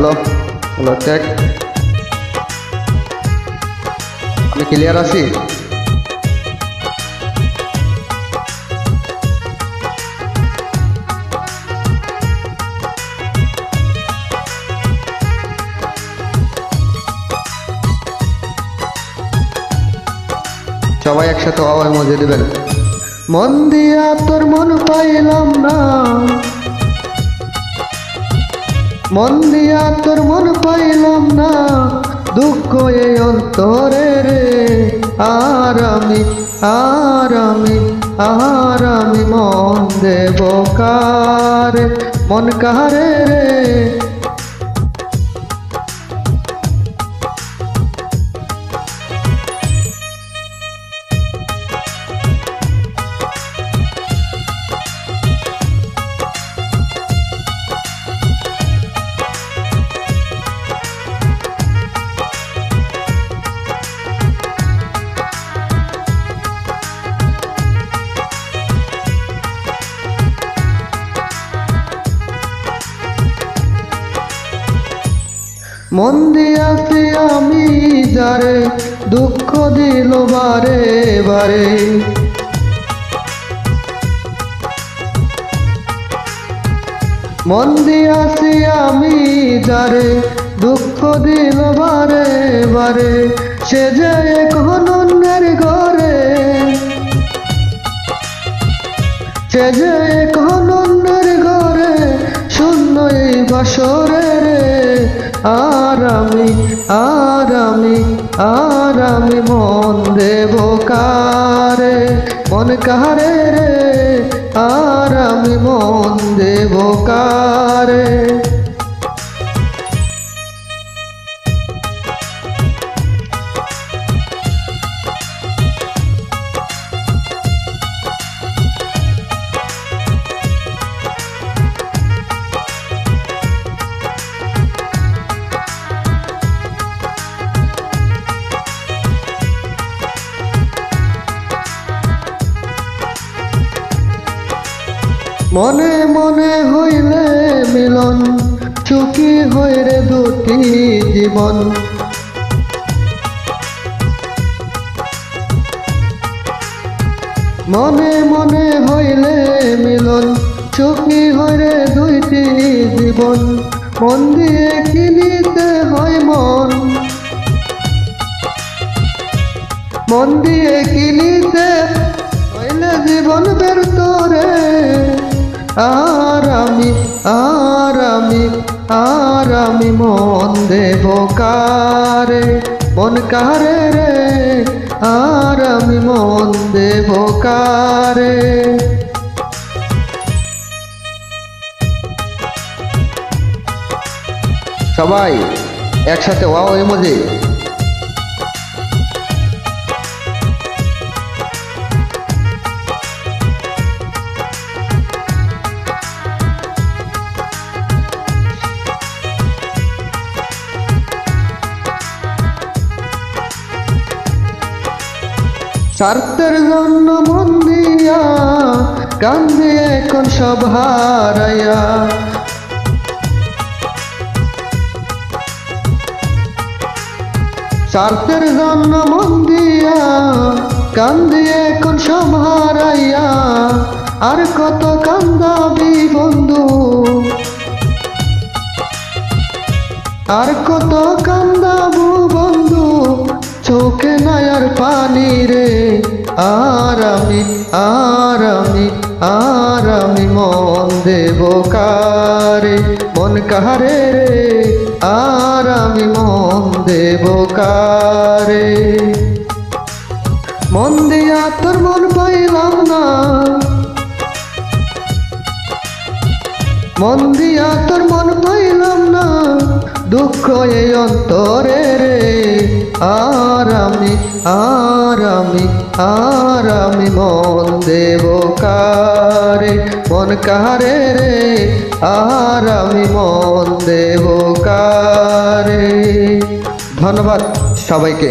Hello hello check. আমি clear আছি? সবাই একসাথে আওয়াজ মজে দিবেন। মন দিয়া তোর মন পাইলাম না, মন দিয়া তোর মন পাইলাম না, দুঃখ এই অন্তরে রে। আর আমি মন দেব কারে, মন কারে রে। মন দিয়াছি আমি যারে, দুঃখ দিল বারে বারে। মন দিয়াছি আমি যারে, দুঃখ দিল বারে বারে। সে যে এখন অন্যের ঘরে, সে যে এখন অন্যের ঘরে, শূন্য এই বাসরে রে। আর আমি মন দেব কারে, মন কারে রে। আর আমি মন দেব কারে। মনে মনে হইলে মিলন, সুখী হইরে দুটি জীবন। মনে মনে হইলে মিলন, সুখী হইরে দুইটি জীবন। মন দিয়ে কিনিতে হয় মন, মন দিয়ে কিনিতে হইলে জীবন ব্যর্থ রে। আর আমি মন দেব কারে, মন কারে রে। আর আমি মন দেব কারে। সবাই একসাথে ওয়াও ইমোজি। স্বার্থের জন্য মন দিয়া কান্দে এখন সব হারাইয়া। স্বার্থের জন্য মন দিয়া কান্দে এখন সব হারাইয়া। আর কত কান্দাবি বন্ধু, আর কত কান্দাবু বন্ধু, চোখে নাই আর পানি রে। আর আমি মন দেব কারে, মন কারে রে। আর আমি মন দেব কারে। মন দিয়া তোর মন পাইলাম না, মন দিয়া তোর মন পাইলাম না, দুঃখ এই অন্তরে রে। আর আমি মন দেব কারে, মন কারে রে। আর আমি মন দেব কারে। ধন্যবাদ সবাইকে।